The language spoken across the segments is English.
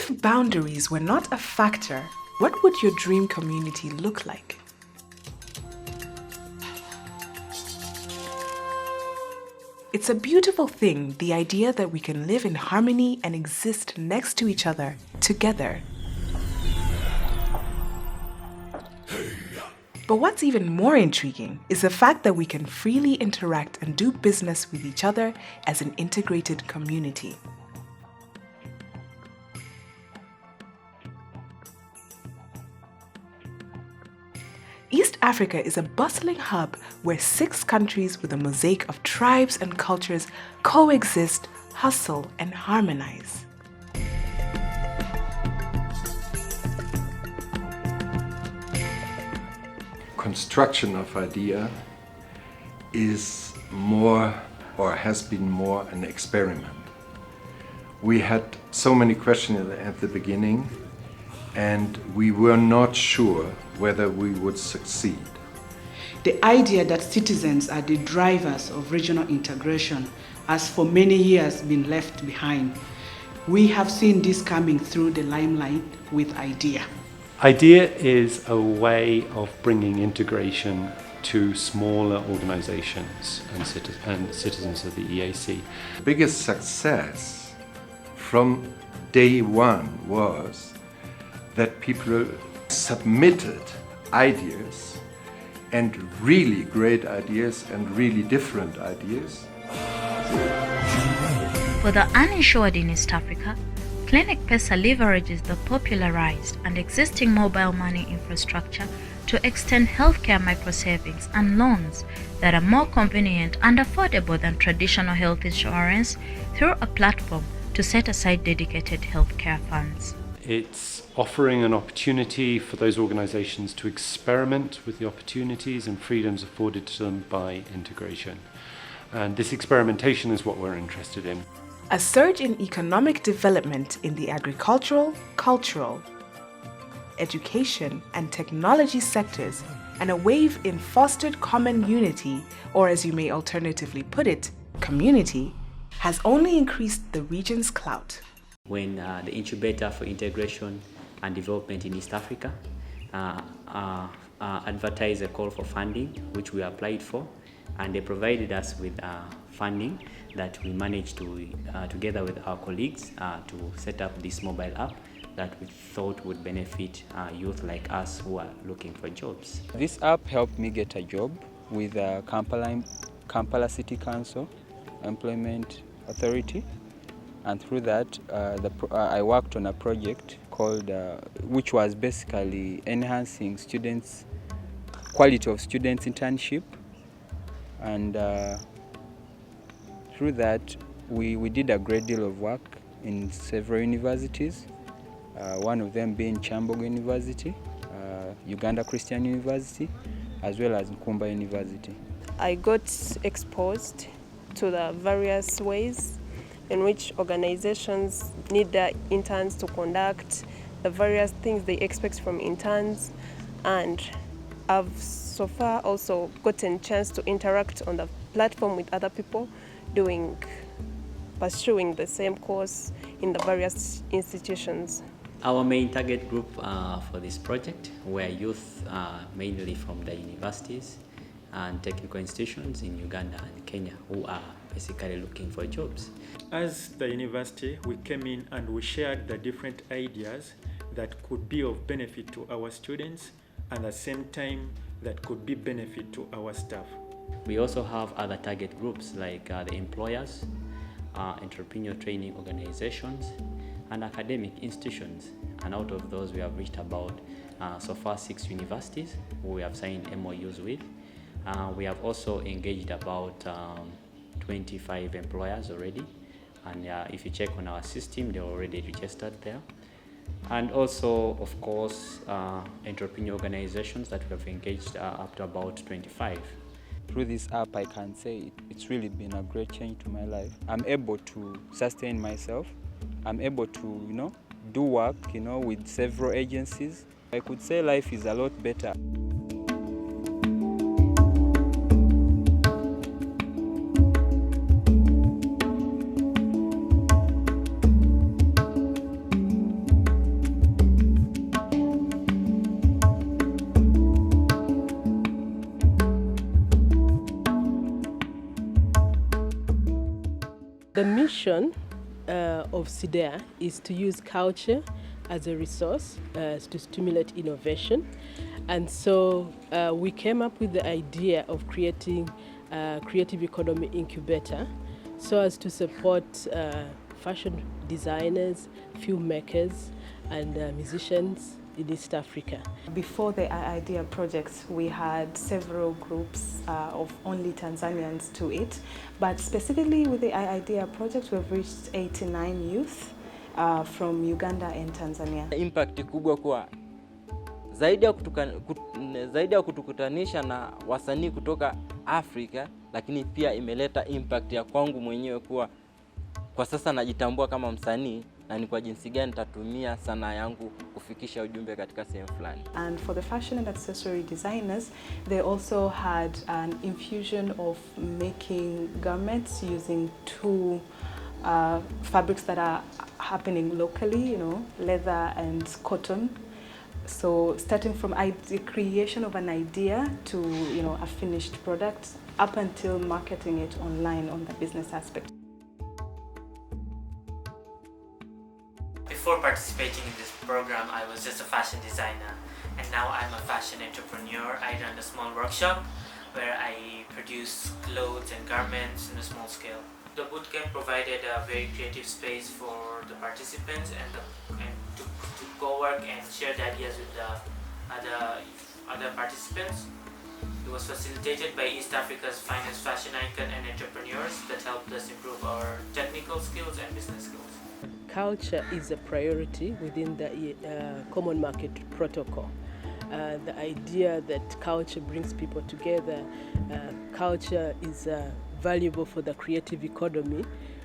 If boundaries were not a factor, what would your dream community look like? It's a beautiful thing, the idea that we can live in harmony and exist next to each other, together. But what's even more intriguing is the fact that we can freely interact and do business with each other as an integrated community. East Africa is a bustling hub where 6 countries with a mosaic of tribes and cultures coexist, hustle, and harmonize. Construction of IIDEA is more, or has been more, an experiment. We had so many questions at the beginning, and we were not sure whether we would succeed. The idea that citizens are the drivers of regional integration has for many years been left behind. We have seen this coming through the limelight with IIDEA. IIDEA is a way of bringing integration to smaller organizations and citizens of the EAC. The biggest success from day one was that people submitted ideas, and really great ideas and really different ideas. For the uninsured in East Africa, Clinic Pesa leverages the popularized and existing mobile money infrastructure to extend healthcare microsavings and loans that are more convenient and affordable than traditional health insurance through a platform to set aside dedicated healthcare funds. It's offering an opportunity for those organizations to experiment with the opportunities and freedoms afforded to them by integration. And this experimentation is what we're interested in. A surge in economic development in the agricultural, cultural, education, and technology sectors, and a wave in fostered common unity, or as you may alternatively put it, community, has only increased the region's clout. When the Incubator for Integration and Development in East Africa advertised a call for funding, which we applied for, and they provided us with funding that we managed to, together with our colleagues, to set up this mobile app that we thought would benefit youth like us who are looking for jobs. This app helped me get a job with Kampala City Council Employment Authority. And through that, I worked on a project called, which was basically enhancing students' quality of students' internship. And through that, we did a great deal of work in several universities. One of them being Chambogo University, Uganda Christian University, as well as Nkumba University. I got exposed to the various ways in which organizations need their interns to conduct, the various things they expect from interns, and I've so far also gotten a chance to interact on the platform with other people pursuing the same course in the various institutions. Our main target group for this project were youth mainly from the universities and technical institutions in Uganda and Kenya who are basically looking for jobs. As the university, we came in and we shared the different ideas that could be of benefit to our students and at the same time that could be benefit to our staff. We also have other target groups like the employers, entrepreneurial training organizations, and academic institutions. And out of those, we have reached about so far 6 universities who we have signed MOUs with. We have also engaged about 25 employers already, and if you check on our system, they're already registered there. And also, of course, entrepreneurial organizations that we have engaged up to about 25. Through this app, I can say it's really been a great change to my life. I'm able to sustain myself. I'm able to, do work, with several agencies. I could say life is a lot better. The mission of IIDEA is to use culture as a resource to stimulate innovation. And so we came up with the idea of creating a creative economy incubator so as to support fashion designers, filmmakers, and musicians in East Africa. Before the IIDEA projects, we had several groups of only Tanzanians to it, but specifically with the IIDEA project, we've reached 89 youth from Uganda and Tanzania. Impact kubwa kwa zaidi ya kutukutanisha na wasanii kutoka Afrika, lakini pia imeleta impact ya kwangu mwenyewe kuwa kwa sasa najitambua kama msanii na ni kwa jinsi gani nitatumia sanaa yangu kufikisha ujumbe katika sehemu fulani. And for the fashion and accessory designers, they also had an infusion of making garments using two fabrics that are happening locally, you know, leather and cotton. So starting from the creation of an idea to, you know, a finished product up until marketing it online on the business aspect. Before participating in this program, I was just a fashion designer, and now I'm a fashion entrepreneur. I run a small workshop where I produce clothes and garments in a small scale. The bootcamp provided a very creative space for the participants and to co-work and share the ideas with the other participants. It was facilitated by East Africa's finest fashion icon and entrepreneurs that helped us improve our technical skills and business skills. Culture is a priority within the Common Market Protocol. The idea that culture brings people together, culture is valuable for the creative economy,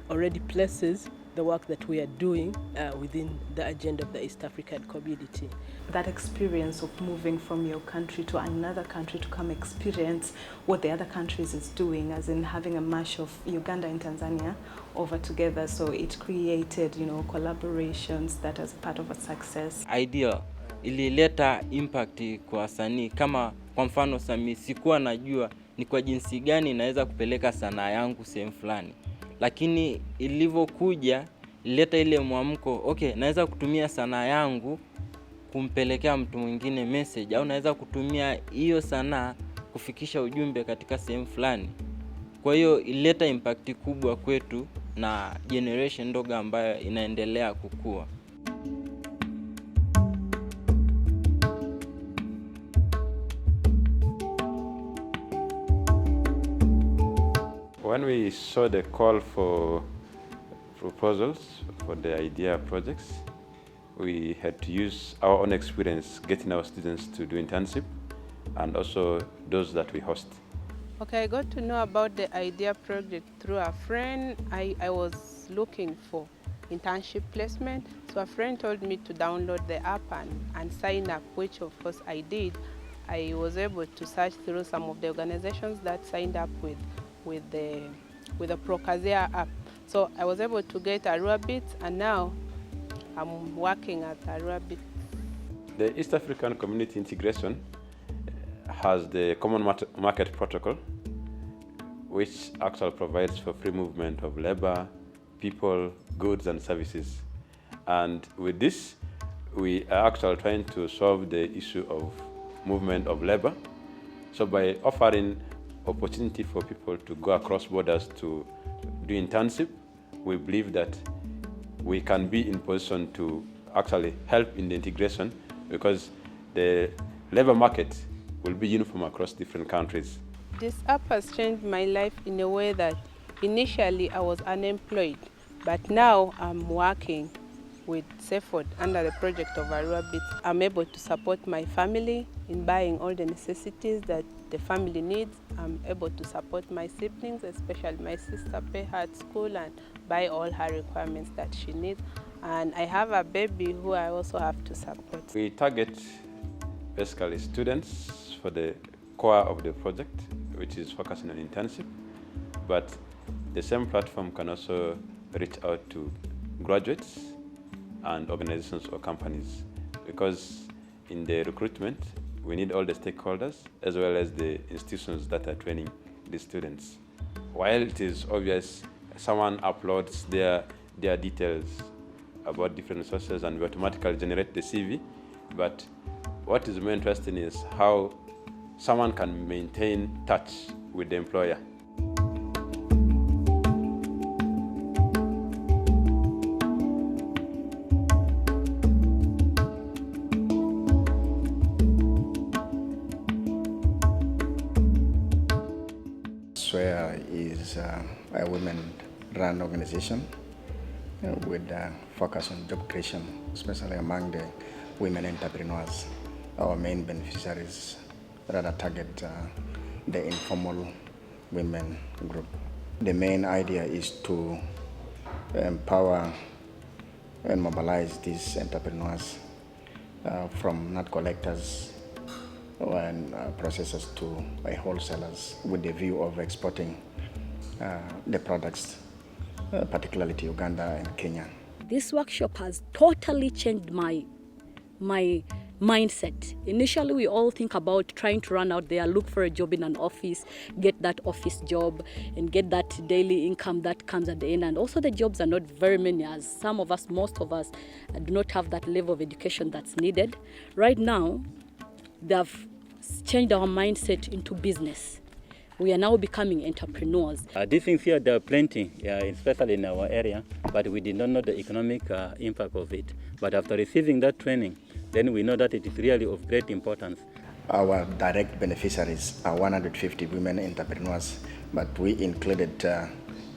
already places the work that we are doing within the agenda of the East African community. That experience of moving from your country to another country to come experience what the other countries is doing, as in having a mash of Uganda and Tanzania over together, so it created, you know, collaborations that as part of a success. IIDEA ilileta impact kwa wasanii, kama kwa mfano Sami, sikuwa najua ni kwa jinsi gani naweza kupeleka sanaa yangu sehemu fulani, lakini ilivyokuja ilileta ile mwamko, okay, naweza kutumia sanaa yangu kumpelekea mtu mwingine message, au naweza kutumia hiyo sanaa kufikisha ujumbe katika sehemu fulani. Kwa hiyo ilileta impact kubwa kwetu na generation ndogo ambayo inaendelea kukua. When we saw the call for proposals for the IIDEA projects, we had to use our own experience getting our students to do internship and also those that we host. Okay, I got to know about the IIDEA project through a friend. I was looking for internship placement, so a friend told me to download the app and sign up, which of course I did. I was able to search through some of the organizations that signed up with the Procazea app. So I was able to get Arua-Bit, and now I'm working at Arua-Bit. The East African Community Integration has the Common Market Protocol, which actually provides for free movement of labor, people, goods and services. And with this, we are actually trying to solve the issue of movement of labor. So by offering opportunity for people to go across borders to do internship, we believe that we can be in position to actually help in the integration, because the labor market will be uniform across different countries. This app has changed my life in a way that initially I was unemployed, but now I'm working with Seford under the project of Arua-Bit. I'm able to support my family in buying all the necessities that the family needs. I'm able to support my siblings, especially my sister, pay her at school and buy all her requirements that she needs. And I have a baby who I also have to support. We target basically students for the core of the project, which is focusing on internship, but the same platform can also reach out to graduates and organizations or companies, because in the recruitment we need all the stakeholders as well as the institutions that are training the students. While it is obvious someone uploads their details about different sources and we automatically generate the CV. But what is more interesting is how someone can maintain touch with the employer. SWEA is a women-run organization with a focus on job creation, especially among the women entrepreneurs. Our main beneficiaries rather target the informal women group. The main idea is to empower and mobilize these entrepreneurs from nut collectors and processors to wholesalers with the view of exporting the products, particularly to Uganda and Kenya. This workshop has totally changed my mindset. Initially, we all think about trying to run out there, look for a job in an office, get that office job, and get that daily income that comes at the end. And also the jobs are not very many, as some of us, most of us, do not have that level of education that's needed. Right now, they have changed our mindset into business. We are now becoming entrepreneurs. These things here, there are plenty, especially in our area, but we did not know the economic impact of it. But after receiving that training, then we know that it is really of great importance. Our direct beneficiaries are 150 women entrepreneurs, but we included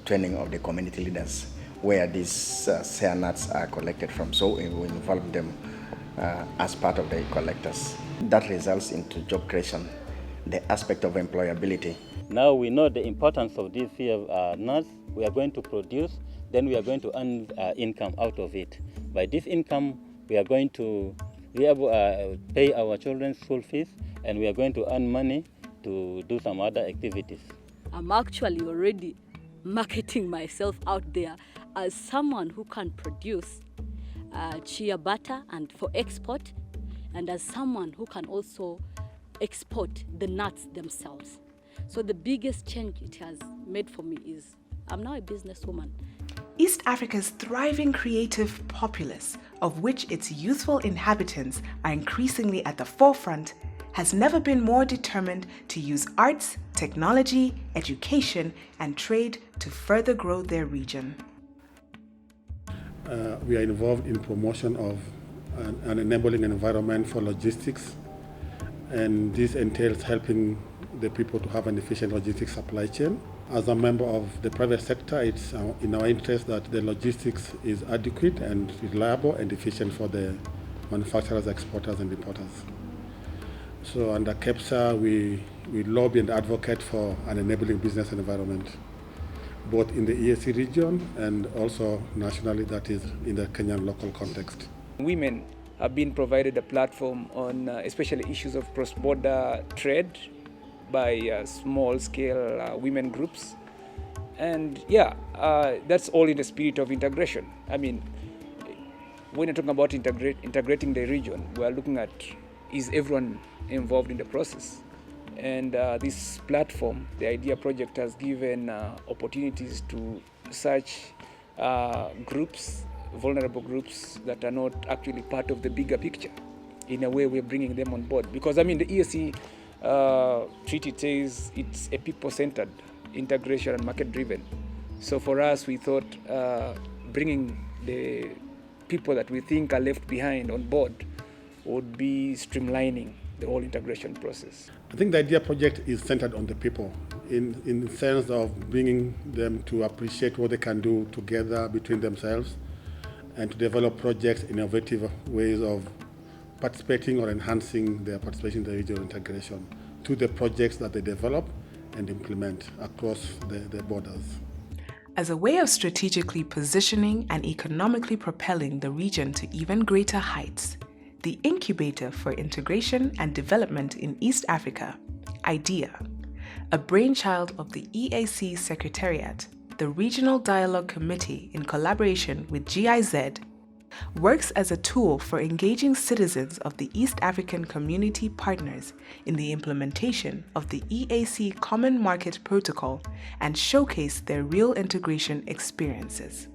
training of the community leaders where these share nuts are collected from. So we involve them as part of the collectors. That results into job creation, the aspect of employability. Now we know the importance of these here nuts. We are going to produce, then we are going to earn income out of it. By this income, we are going to be able to pay our children's school fees, and we are going to earn money to do some other activities. I'm actually already marketing myself out there as someone who can produce chia butter and for export, and as someone who can also export the nuts themselves. So the biggest change it has made for me is I'm now a businesswoman. East Africa's thriving creative populace, of which its youthful inhabitants are increasingly at the forefront, has never been more determined to use arts, technology, education, and trade to further grow their region. We are involved in promotion of an enabling environment for logistics, and this entails helping the people to have an efficient logistics supply chain. As a member of the private sector, it's in our interest that the logistics is adequate and reliable and efficient for the manufacturers, exporters, and importers. So under KEPSA, we lobby and advocate for an enabling business environment, both in the EAC region and also nationally, that is in the Kenyan local context. Women have been provided a platform on especially issues of cross-border trade by small-scale women groups. And that's all in the spirit of integration. I mean, when you're talking about integrating the region, we're looking at, is everyone involved in the process? And this platform, the IIDEA project, has given opportunities to such groups, vulnerable groups that are not actually part of the bigger picture. In a way, we're bringing them on board. Because, I mean, the EAC treaty says it's a people-centered integration and market-driven. So for us, we thought bringing the people that we think are left behind on board would be streamlining the whole integration process. I think the IIDEA project is centered on the people in the sense of bringing them to appreciate what they can do together between themselves and to develop projects, innovative ways of participating or enhancing their participation in the regional integration to the projects that they develop and implement across the borders. As a way of strategically positioning and economically propelling the region to even greater heights, the Incubator for Integration and Development in East Africa, IIDEA, a brainchild of the EAC Secretariat, the Regional Dialogue Committee in collaboration with GIZ, works as a tool for engaging citizens of the East African Community partners in the implementation of the EAC Common Market Protocol and showcase their real integration experiences.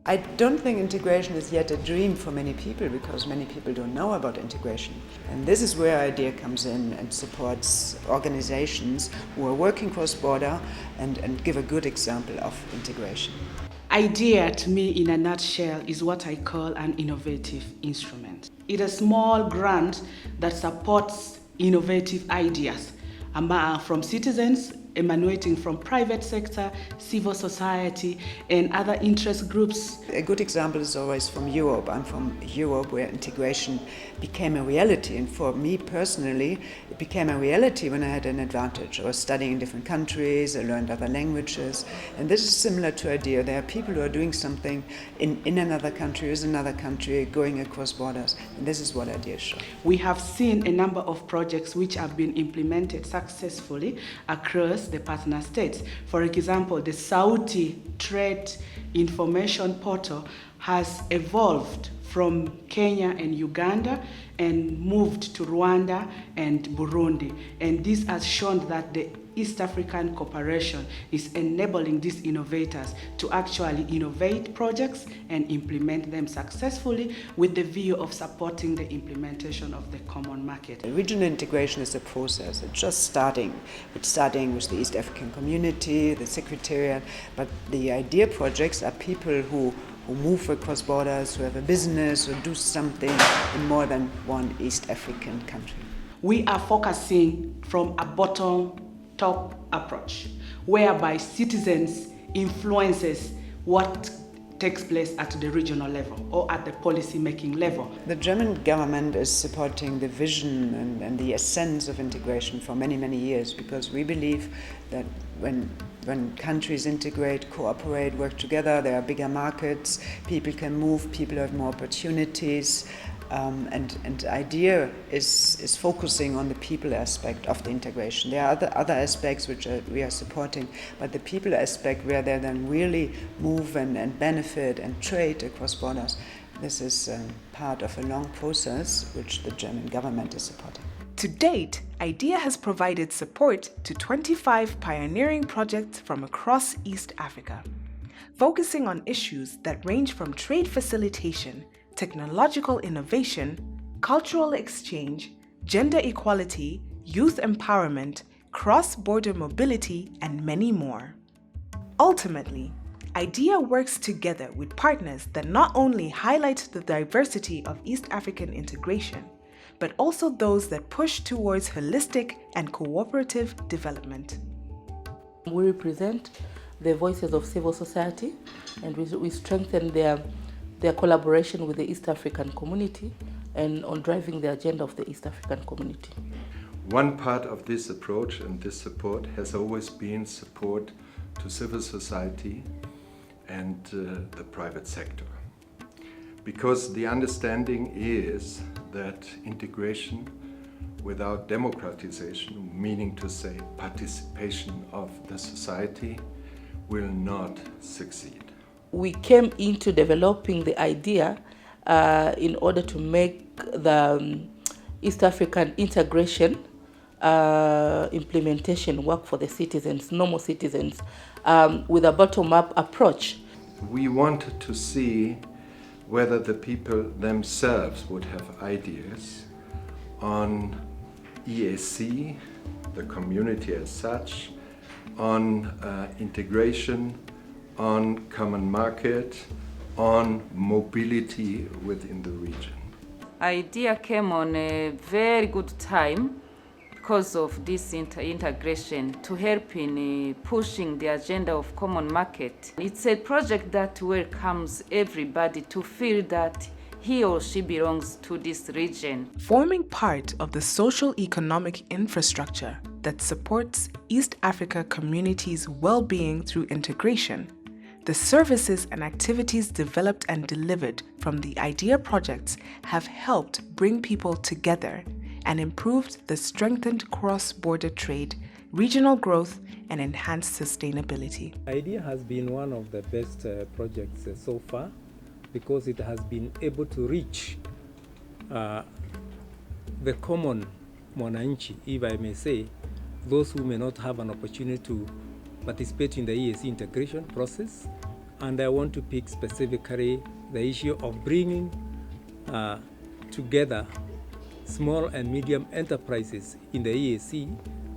I don't think integration is yet a dream for many people because many people don't know about integration. And this is where IIDEA comes in and supports organizations who are working cross-border and give a good example of integration. IIDEA, to me, in a nutshell, is what I call an innovative instrument. It's a small grant that supports innovative ideas from citizens, emanating from private sector, civil society, and other interest groups. A good example is always from Europe. I'm from Europe, where integration became a reality. And for me personally, it became a reality when I had an advantage. I was studying in different countries, I learned other languages. And this is similar to IIDEA. There are people who are doing something in another country, is another country, going across borders. And this is what IIDEA shows. We have seen a number of projects which have been implemented successfully across the partner states. For example, the Saudi Trade Information Portal has evolved from Kenya and Uganda and moved to Rwanda and Burundi. And this has shown that the East African cooperation is enabling these innovators to actually innovate projects and implement them successfully with the view of supporting the implementation of the common market. Regional integration is a process. It's just starting. It's starting with the East African Community, the Secretariat, but the IIDEA projects are people who move across borders, who have a business or do something in more than one East African country. We are focusing from a bottom-top approach, whereby citizens influences what takes place at the regional level or at the policy-making level. The German government is supporting the vision and the essence of integration for many, many years because we believe that when countries integrate, cooperate, work together, there are bigger markets, people can move, people have more opportunities, and IIDEA is focusing on the people aspect of the integration. There are other aspects which we are supporting, but the people aspect where they then really move and benefit and trade across borders, this is part of a long process which the German government is supporting. To date, IIDEA has provided support to 25 pioneering projects from across East Africa, focusing on issues that range from trade facilitation, technological innovation, cultural exchange, gender equality, youth empowerment, cross-border mobility, and many more. Ultimately, IIDEA works together with partners that not only highlight the diversity of East African integration, but also those that push towards holistic and cooperative development. We represent the voices of civil society and we strengthen their collaboration with the East African community and on driving the agenda of the East African community. One part of this approach and this support has always been support to civil society and the private sector. Because the understanding is that integration without democratization, meaning to say participation of the society, will not succeed. We came into developing the idea in order to make the East African integration implementation work for the citizens, normal citizens, with a bottom-up approach. We wanted to see whether the people themselves would have ideas on EAC, the community as such, on integration, on common market, on mobility within the region. IIDEA came on a very good time because of this integration to help in pushing the agenda of common market. It's a project that welcomes everybody to feel that he or she belongs to this region. Forming part of the social economic infrastructure that supports East Africa communities' well-being through integration, the services and activities developed and delivered from the IIDEA projects have helped bring people together and improved the strengthened cross-border trade, regional growth, and enhanced sustainability. IIDEA has been one of the best projects so far because it has been able to reach the common mwananchi, if I may say, those who may not have an opportunity to participate in the EAC integration process. And I want to pick specifically the issue of bringing together small and medium enterprises in the EAC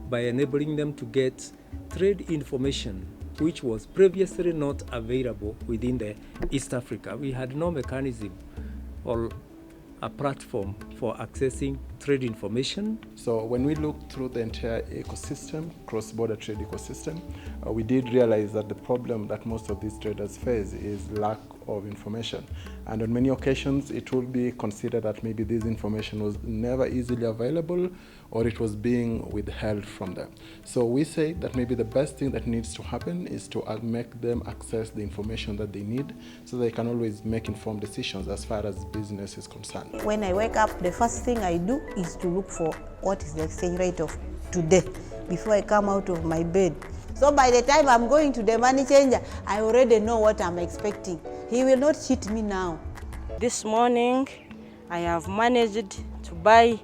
by enabling them to get trade information which was previously not available within the East Africa. We had no mechanism or a platform for accessing trade information. So when we looked through the entire ecosystem, cross-border trade ecosystem, we did realize that the problem that most of these traders face is lack of information. And on many occasions, it will be considered that maybe this information was never easily available or it was being withheld from them. So we say that maybe the best thing that needs to happen is to make them access the information that they need so they can always make informed decisions as far as business is concerned. When I wake up, the first thing I do is to look for what is the exchange rate of today before I come out of my bed. So by the time I'm going to the money changer, I already know what I'm expecting. He will not cheat me now. This morning, I have managed to buy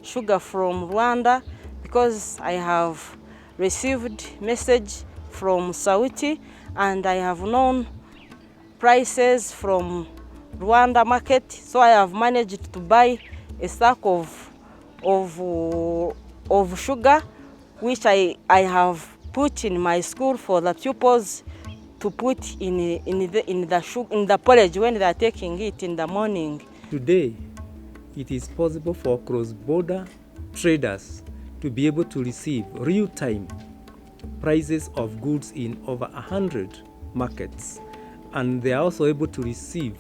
sugar from Rwanda because I have received message from Sauti and I have known prices from Rwanda market. So I have managed to buy a sack of sugar, which I have put in my school for the pupils to put in the porridge when they are taking it in the morning. Today, it is possible for cross-border traders to be able to receive real-time prices of goods in over 100 markets, and they are also able to receive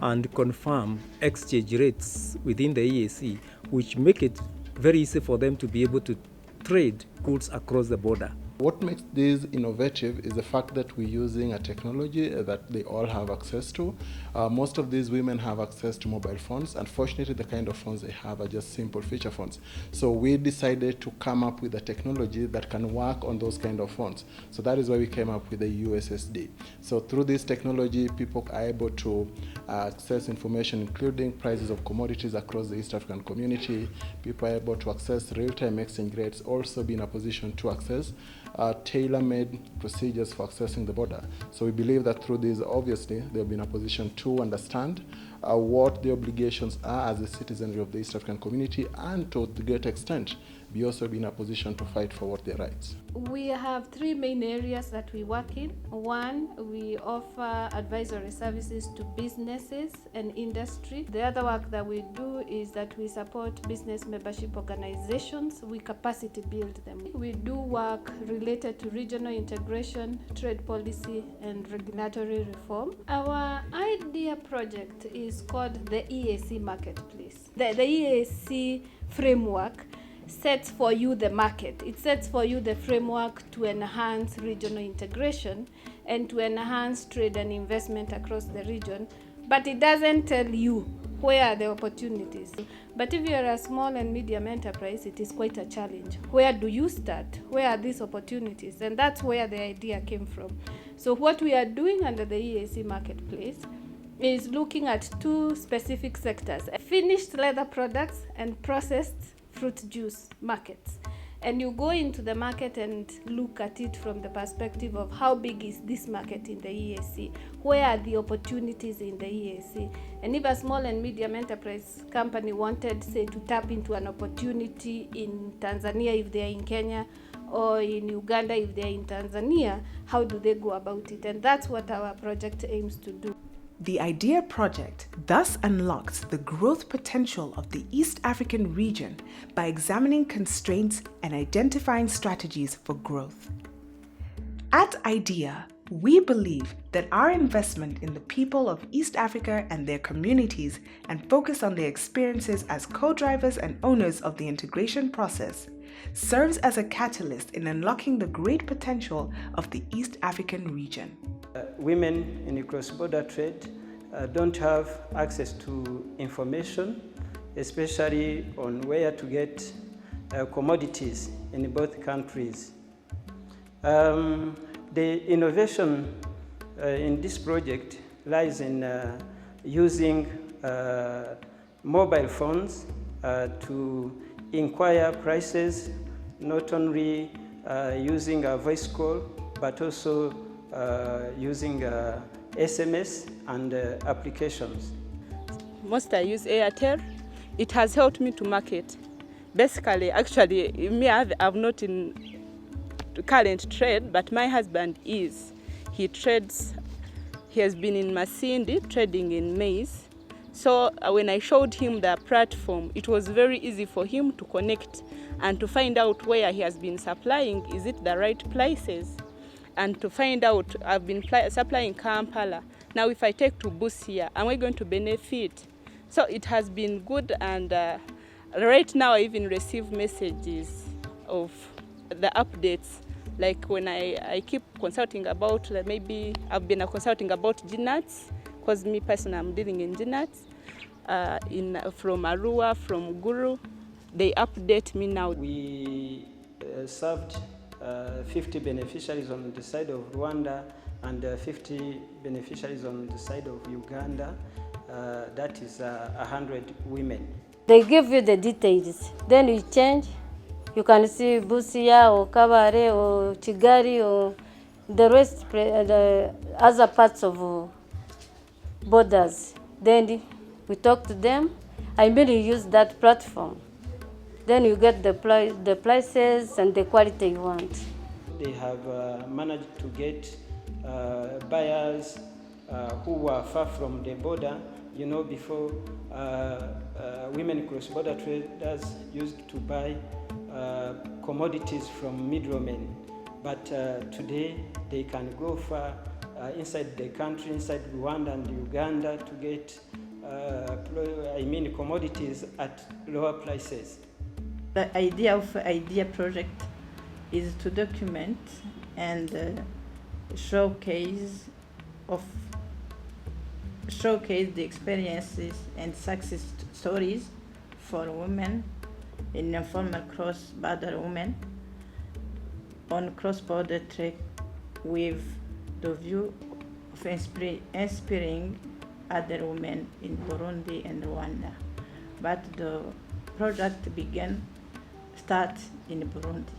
and confirm exchange rates within the EAC, which make it very easy for them to be able to trade goods across the border. What makes this innovative is the fact that we're using a technology that they all have access to. Most of these women have access to mobile phones. Unfortunately, the kind of phones they have are just simple feature phones. So we decided to come up with a technology that can work on those kind of phones. So that is why we came up with the USSD. So through this technology, people are able to access information, including prices of commodities across the East African community. People are able to access real-time exchange rates, also be in a position to access tailor-made procedures for accessing the border. So we believe that through this, obviously, they'll be in a position to understand what the obligations are as a citizenry of the East African community, and to the great extent, be also be in a position to fight for what their rights. We have three main areas that we work in. One, we offer advisory services to businesses and industry. The other work that we do is that we support business membership organizations. We capacity build them. We do work related to regional integration, trade policy, and regulatory reform. Our IIDEA project is called the EAC Marketplace. The EAC framework sets for you the market. It sets for you the framework to enhance regional integration and to enhance trade and investment across the region, but it doesn't tell you where are the opportunities. But if you are a small and medium enterprise, it is quite a challenge. Where do you start? Where are these opportunities? And that's where the idea came from. So what we are doing under the EAC Marketplace is looking at two specific sectors: finished leather products and processed fruit juice markets. And you go into the market and look at it from the perspective of how big is this market in the EAC? Where are the opportunities in the EAC? And if a small and medium enterprise company wanted, say, to tap into an opportunity in Tanzania if they are in Kenya, or in Uganda if they are in Tanzania, how do they go about it? And that's what our project aims to do. The IIDEA project thus unlocks the growth potential of the East African region by examining constraints and identifying strategies for growth. At IIDEA, we believe that our investment in the people of East Africa and their communities, and focus on their experiences as co-drivers and owners of the integration process, serves as a catalyst in unlocking the great potential of the East African region. Women in cross-border trade don't have access to information, especially on where to get commodities in both countries. The innovation in this project lies in using mobile phones to inquire prices, not only using a voice call, but also using SMS and applications. Most I use Airtel. It has helped me to market. Basically, actually, me, I'm not in current trade, but my husband is. He trades, he has been in Masindi trading in maize. So when I showed him the platform, it was very easy for him to connect and to find out where he has been supplying, is it the right places? And to find out, I've been supplying Kampala. Now if I take to Busia, am I going to benefit? So it has been good, and right now I even receive messages of the updates. Like when I keep consulting about, maybe I've been consulting about GNATs, because me personally I'm dealing in GNATs, from Arua, from Guru. They update me now. We served 50 beneficiaries on the side of Rwanda and 50 beneficiaries on the side of Uganda. That is 100 women. They give you the details, then you change. You can see Busia or Kabare or Kigali or the rest, the other parts of borders. Then we talk to them. I really use that platform. Then you get the prices and the quality you want. They have managed to get buyers who were far from the border. You know, before women cross-border traders used to buy commodities from middlemen, but today they can go far inside the country, inside Rwanda and Uganda, to get commodities at lower prices. The idea of IIDEA project is to document and showcase the experiences and success stories for women in informal cross-border women on cross-border trade, with the view of inspiring other women in Burundi and Rwanda. But the project start in Burundi.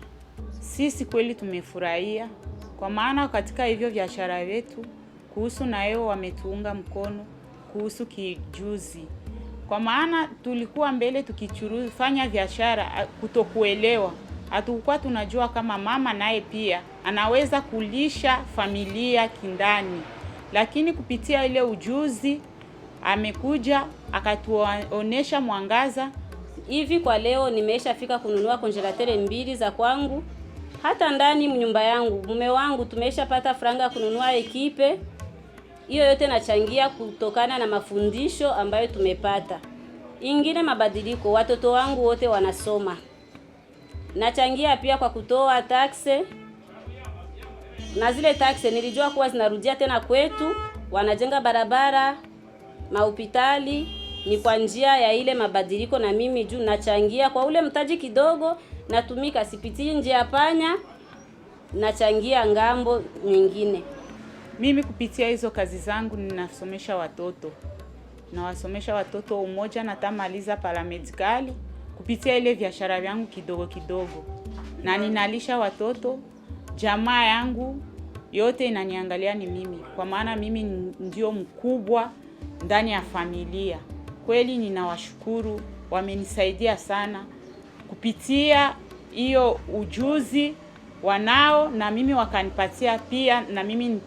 Sisi kweli tumefurahia, kwa maana katika hivyo biashara vyetu kuhusu nayo wametuunga mkono kuhusu kijuzi. Kwa maana tulikuwa mbele tukifanya biashara kutokuelewa. Hatukuwa tunajua kama mama naye pia anaweza kulisha familia kindani. Lakini kupitia ile ujuzi amekuja akatuonesha mwangaza. Hivi kwa leo nimeshafika kununua konjelatere 2 za kwangu. Hata ndani nyumba yangu, mume wangu tumeshapata franga kununua ekipe. Hiyo yote nachangia kutokana na mafundisho ambayo tumepata. Ingine mabadiliko, watoto wangu wote wanasoma. Nachangia pia kwa kutoa taxe. Na zile taxe nilijua kuwa zinarudia tena kwetu, wanajenga barabara, mahopitali, ni kwa njia ya ile mabadiliko, na mimi juu nachangia kwa ule mtaji kidogo, natumika sipitii njia panya, nachangia ngambo nyingine. Mimi kupitia hizo kazi zangu ninasomesha watoto. Nawasomesha watoto umoja na tamaliza paramedikali kupitia ile biashara yangu kidogo kidogo. Na ninalisha watoto, jamaa yangu yote inaniangalia ni mimi, kwa maana mimi ndio mkubwa ndani ya familia. Kweli ninawashukuru, wamenisaidia sana kupitia hiyo ujuzi wanao, na mimi wakanipatia pia, na mimi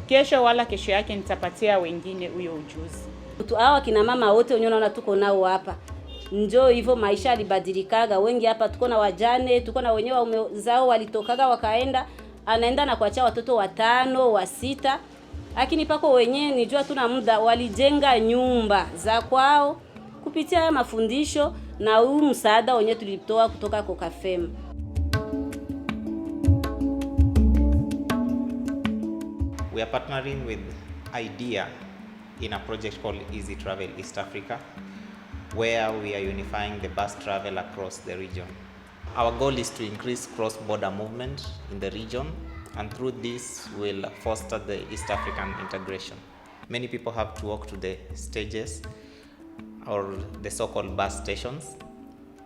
kesho wala kesho yake nitapatia wengine huyo ujuzi. Hawa kina mama wote unaona tuko nao hapa. Njoo hivyo maisha alibadilikaga, wengi hapa tuko na wajane, tuko na wenyewe waume zao walitokaga wakaenda, anaenda na kuacha watoto 5, 6. Lakini pako wenyewe nijua tuna muda walijenga nyumba za kwao kupitia haya mafundisho na huu msaada wenyewe tulitoa kutoka kwa Kafem. We are partnering with IIDEA in a project called Easy Travel East Africa, where we are unifying the bus travel across the region. Our goal is to increase cross-border movement in the region, and through this we'll foster the East African integration. Many people have to walk to the stages or the so-called bus stations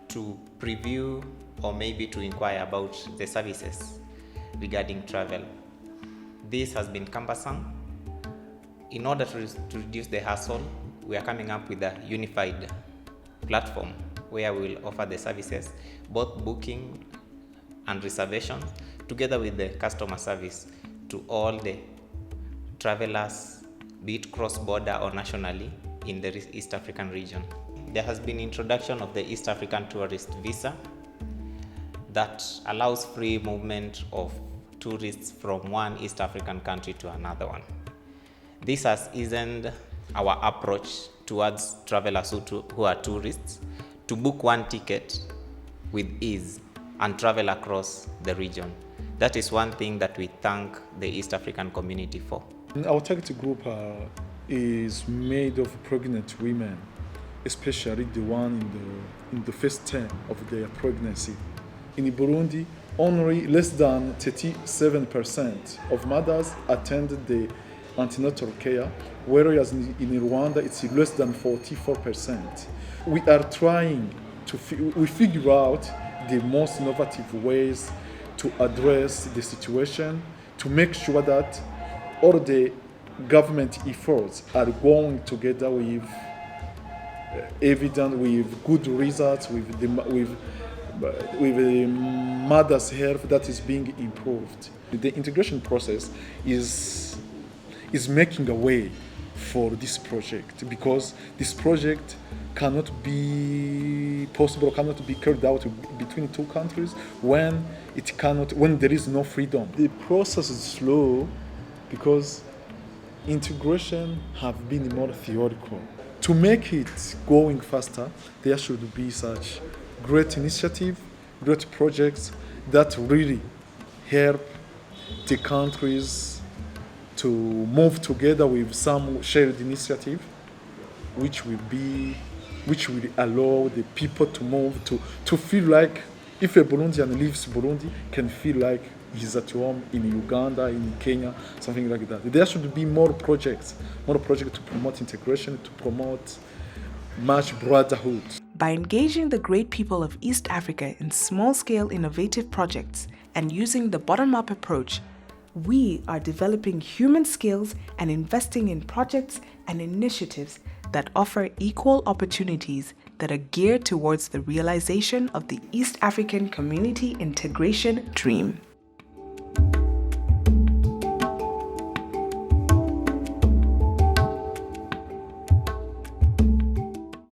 to preview or maybe to inquire about the services regarding travel. This has been cumbersome. In order to reduce the hassle, we are coming up with a unified platform where we will offer the services, both booking and reservation, together with the customer service to all the travelers, be it cross-border or nationally, in the East African region. There has been introduction of the East African Tourist Visa that allows free movement of tourists from one East African country to another one. This has eased our approach towards travelers who are tourists to book one ticket with ease and travel across the region. That is one thing that we thank the East African community for. Our target group is made of pregnant women, especially the one in the first term of their pregnancy. In Burundi, only less than 37% of mothers attend the antenatal care, whereas in Rwanda it's less than 44%. We are trying to figure out the most innovative ways to address the situation, to make sure that all the government efforts are going together with evidence, with good results, with the mother's health that is being improved. The integration process is making a way for this project, because this project cannot be possible, cannot be carried out between two countries when there is no freedom. The process is slow because integration have been more theoretical. To make it going faster, there should be such great initiative, great projects that really help the countries to move together with some shared initiative, which will allow the people to move, to feel like, if a Burundian leaves Burundi, can feel like he's at home in Uganda, in Kenya, something like that. There should be more projects to promote integration, to promote much brotherhood. By engaging the great people of East Africa in small-scale innovative projects and using the bottom-up approach, we are developing human skills and investing in projects and initiatives that offer equal opportunities that are geared towards the realization of the East African community integration dream.